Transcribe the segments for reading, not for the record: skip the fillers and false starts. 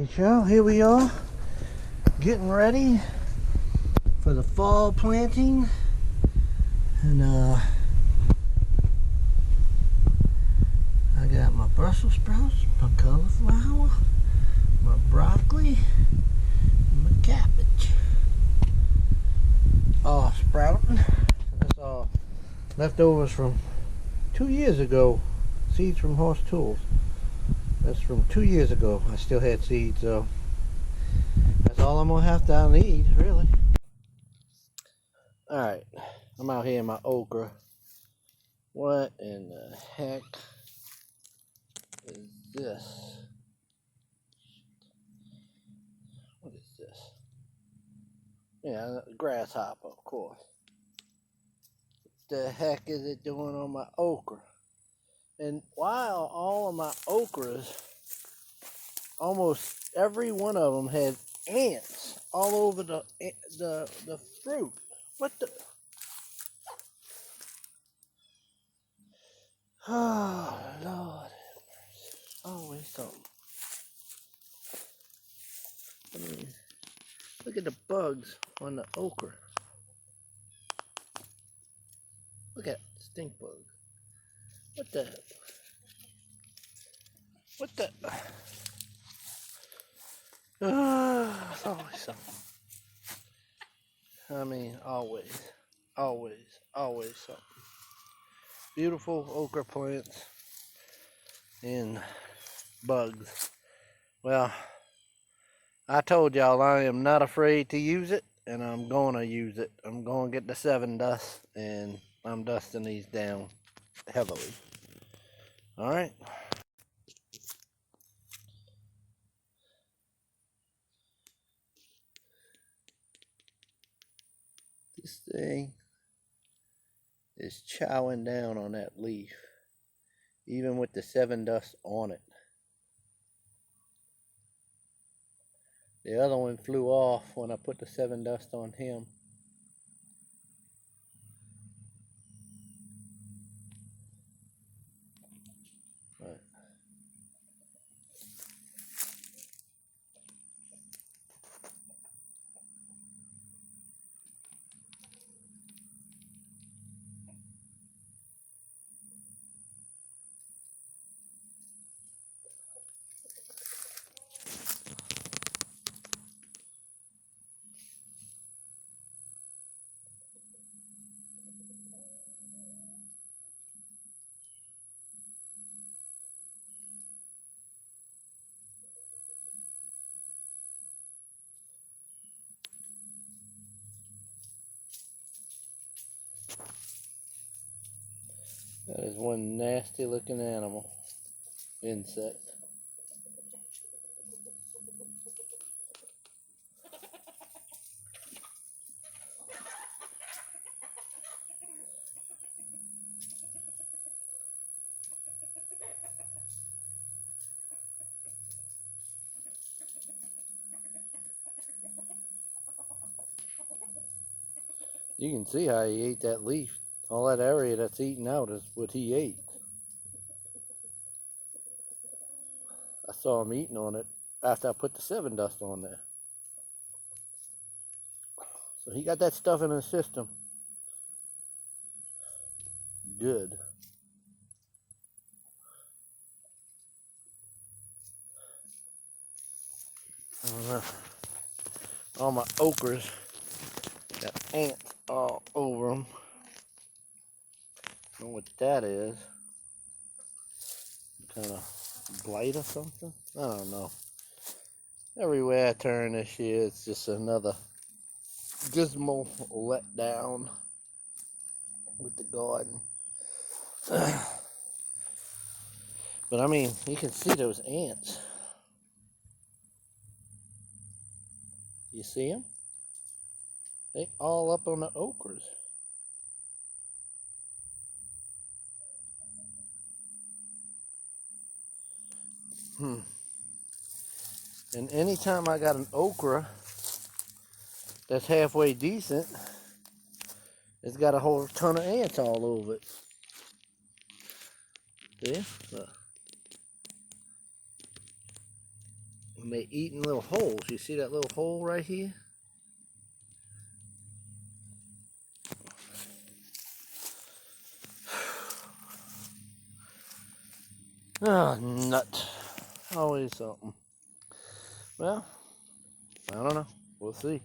Y'all, here we are getting ready for the fall planting, and I got my Brussels sprouts, my cauliflower, my broccoli, and my cabbage all sprouting. That's all leftovers from 2 years ago, seeds from Horse Tools. That's from 2 years ago. I still had seeds, so that's all I'm gonna have to need, really. Alright, I'm out here in my okra. What in the heck is this? What is this? Yeah, a grasshopper, of course. What the heck is it doing on my okra? And while all of my okras, almost every one of them had ants all over the fruit. What the? Oh, Lord. Always something. I mean, look at the bugs on the okra. Look at that stink bug. What the? What the? It's always something. I mean, always something. Beautiful okra plants and bugs. Well, I told y'all I am not afraid to use it, and I'm going to use it. I'm going to get the 7 dust, and I'm dusting these down heavily. All right. This thing is chowing down on that leaf, even with the 7 dust on it. The other one flew off when I put the 7 dust on him. Right. That is one nasty looking animal. Insect. You can see how he ate that leaf. All that area that's eaten out is what he ate. I saw him eating on it after I put the 7 dust on there. So he got that stuff in his system. Good. All my okras got ants all over them. I don't know what that is. Kind of blight or something? I don't know. Everywhere I turn this year, it's just another dismal letdown with the garden. But I mean, you can see those ants. You see them? They all up on the okras. And anytime I got an okra that's halfway decent, it's got a whole ton of ants all over it. See? Look. And they eat in little holes. You see that little hole right here? Oh, nut. Always something. Well, I don't know. We'll see.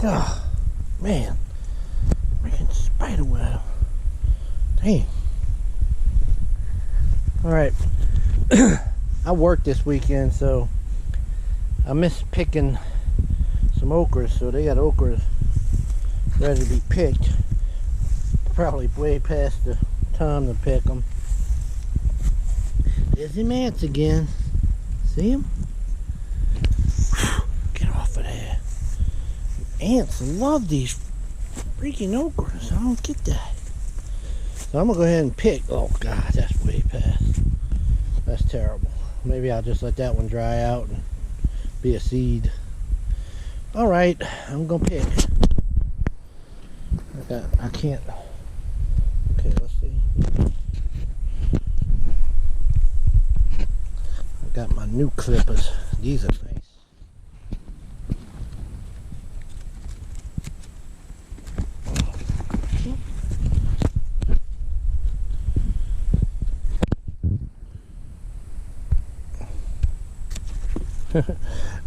Oh, man. Freaking spider web. Dang. Alright. I worked this weekend, so I missed picking some okras. So they got okras ready to be picked. Probably way past the time to pick them. There's them ants again. See them? Get off of there. Ants love these freaking okras. I don't get that. So I'm gonna go ahead and pick. Oh God, that's way past. That's terrible. Maybe I'll just let that one dry out and be a seed. All right, I'm gonna pick. I can't. Okay, let's see. I got my new clippers. These are nice.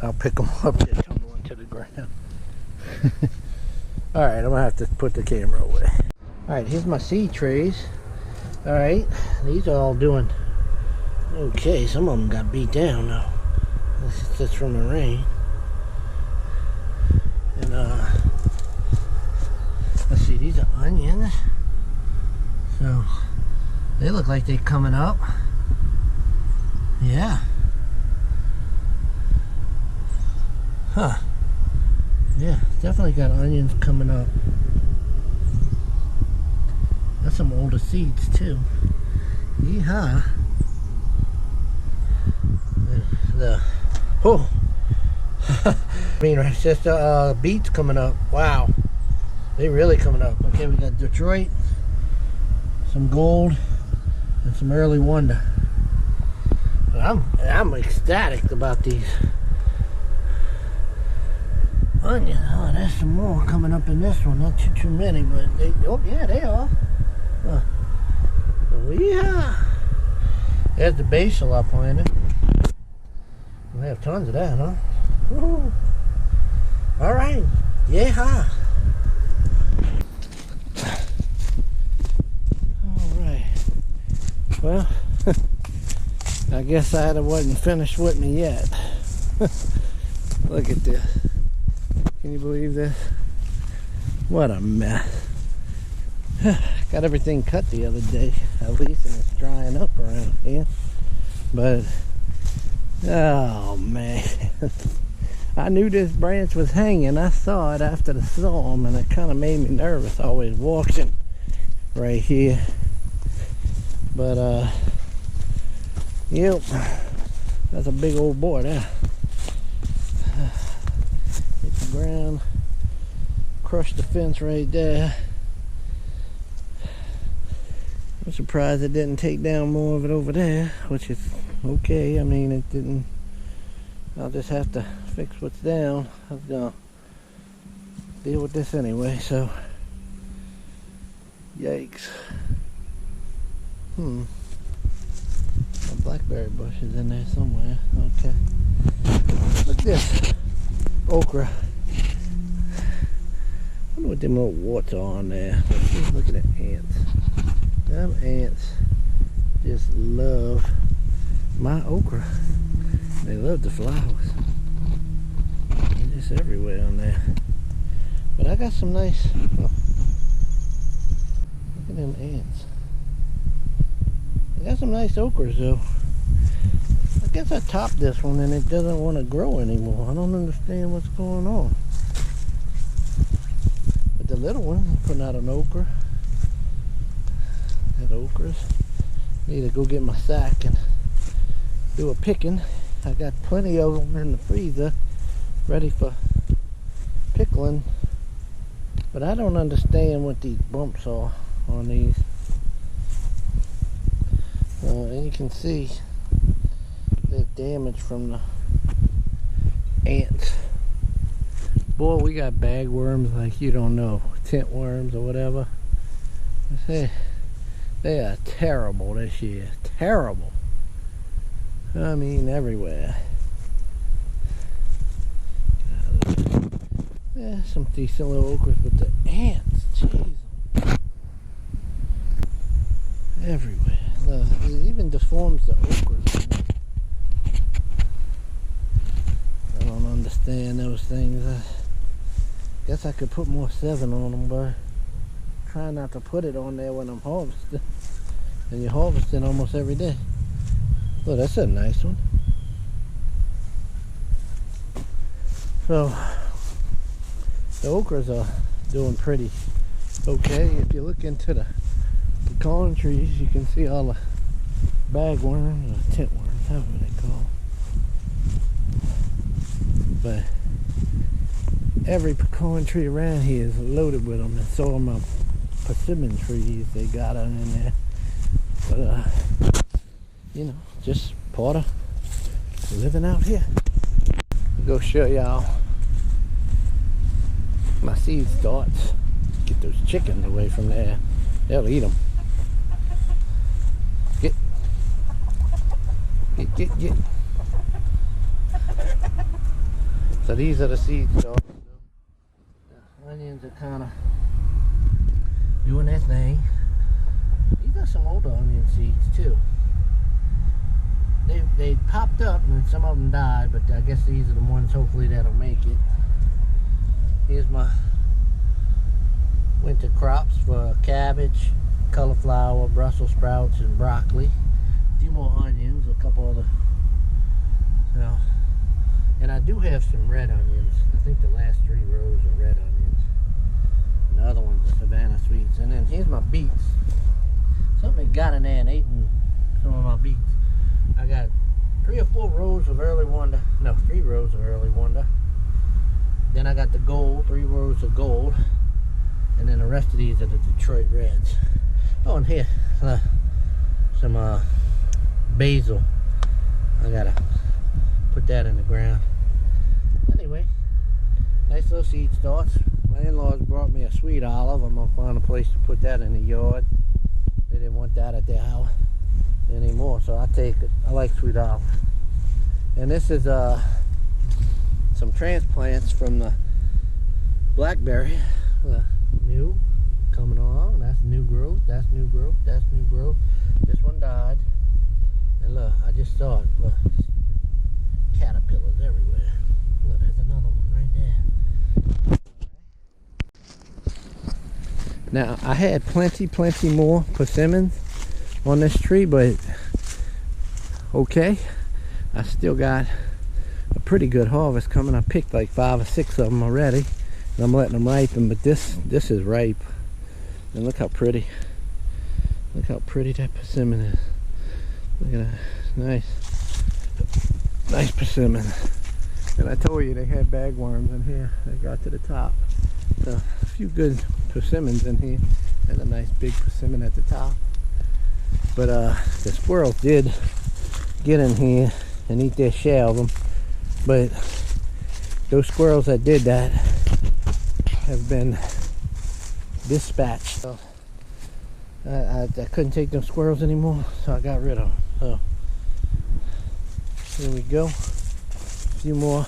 I'll pick them up and tumble into the ground. Alright, I'm gonna have to put the camera away. Alright, here's my seed trays. Alright, these are all doing okay. Some of them got beat down though. This is just from the rain. And let's see, these are onions. So they look like they're coming up. Yeah. Huh. Yeah, definitely got onions coming up. That's some older seeds too. Yeehaw. Oh. I mean, it's just beets coming up. Wow. They really coming up. Okay, we got Detroit, some gold, and some early wonder. I'm ecstatic about these onions. Oh, there's some more coming up in this one. Not too many, but they. Oh yeah, they are. Oh yeah. There's the basil I planted. We have tons of that, huh? Woo. All right. Yeah. All right. Well, I guess I wasn't finished with me yet. Look at this. Can you believe this? What a mess. Got everything cut the other day, at least, and it's drying up around here. But, oh man. I knew this branch was hanging. I saw it after the storm, and it kind of made me nervous always walking right here. But, yep. That's a big old boy there. Hit the ground. Crushed the fence right there. I'm surprised it didn't take down more of it over there, which is okay. I mean, it didn't. I'll just have to fix what's down. I was gonna deal with this anyway, so yikes. A blackberry bush is in there somewhere. Okay. Look at this okra. I wonder what them little warts are on there. Look at the ants. Them ants just love my okra. They love the flowers. They're just everywhere on there. But I got some nice. Oh, look at them ants. I got some nice okras though. I guess I topped this one and it doesn't want to grow anymore. I don't understand what's going on. But the little one, putting out an okra. Got okras. Need to go get my sack and do a picking. I got plenty of them in the freezer ready for pickling. But I don't understand what these bumps are on these. And you can see the damage from the ants. Boy, we got bagworms like you don't know. Tent worms or whatever. They are terrible this year. Terrible. I mean, everywhere. Yeah, some decent little okras, but the ants, jeez. Everywhere. Look, it even deforms the okras. I don't understand those things. I guess I could put more 7 on them, but try not to put it on there when I'm harvesting. And you're harvesting almost every day. Well, that's a nice one. So the okras are doing pretty okay. If you look into the pecan trees, you can see all the bagworms or tent worms, however they call them. But every pecan tree around here is loaded with them. And so are my persimmon trees. They got them in there. But you know, just part of living out here. I'll go show y'all my seed starts. Get those chickens away from there. They'll eat them. Get. So these are the seed starts. The onions are kind of doing their thing. These are some older onion seeds too. They popped up and some of them died, but I guess these are the ones hopefully that'll make it. Here's my winter crops for cabbage, cauliflower, Brussels sprouts, and broccoli. A few more onions, a couple other, you know. And I do have some red onions. I think the last 3 rows are red onions. And the other ones are Savannah sweets. And then here's my beets. Something got in there and ate some of my beets. I got 3 or 4 rows of early wonder. No, 3 rows of early wonder. Then I got the gold, 3 rows of gold. And then the rest of these are the Detroit Reds. Oh, and here, some basil. I gotta put that in the ground. Anyway, nice little seed starts. My in-laws brought me a sweet olive. I'm gonna find a place to put that in the yard. They didn't want that at their house anymore, so I take it. I like sweet olive. And this is some transplants from the blackberry. New coming along. That's new growth. That's new growth. That's new growth. This one died. And look, I just saw it. Look, caterpillars everywhere. Look, there's another one right there. Now, I had plenty more persimmons on this tree, but okay, I still got a pretty good harvest coming. I picked like 5 or 6 of them already, and I'm letting them ripen. But this is ripe, and look how pretty. Look how pretty that persimmon is. Look at that, nice persimmon. And I told you they had bagworms in here. They got to the top. So a few good persimmons in here. There's a nice big persimmon at the top. But the squirrels did get in here and eat their share of them. But those squirrels that did that have been dispatched. So I couldn't take them squirrels anymore, so I got rid of them. So here we go. A few more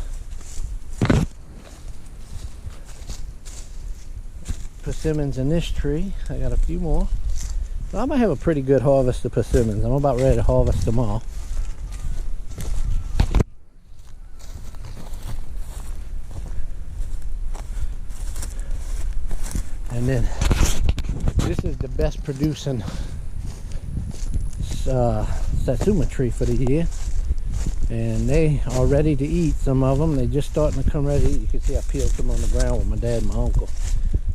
persimmons in this tree. I got a few more. So I might have a pretty good harvest of persimmons. I'm about ready to harvest them all. And then this is the best producing Satsuma tree for the year. And they are ready to eat, some of them. They're just starting to come ready to eat. You can see I peeled some on the ground with my dad and my uncle.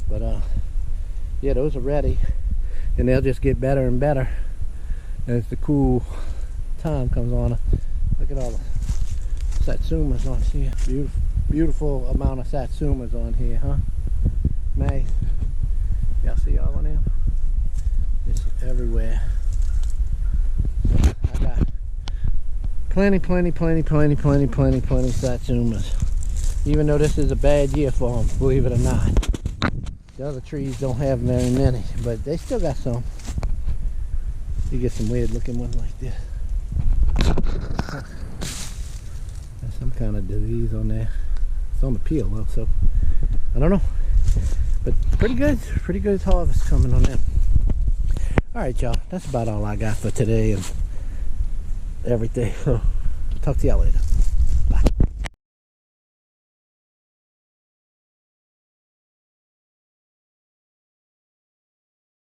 But yeah, those are ready. And they'll just get better and better as the cool time comes on. Look at all the Satsumas on here. Beautiful, beautiful amount of Satsumas on here, huh? Nice. Y'all see all of them? It's everywhere. I got plenty Satsumas. Even though this is a bad year for them, believe it or not. The other trees don't have very many, but they still got some. You get some weird looking ones like this. There's some kind of disease on there. It's on the peel though, so I don't know. But pretty good harvest coming on them. Alright y'all, that's about all I got for today and everything. So talk to y'all later. Bye.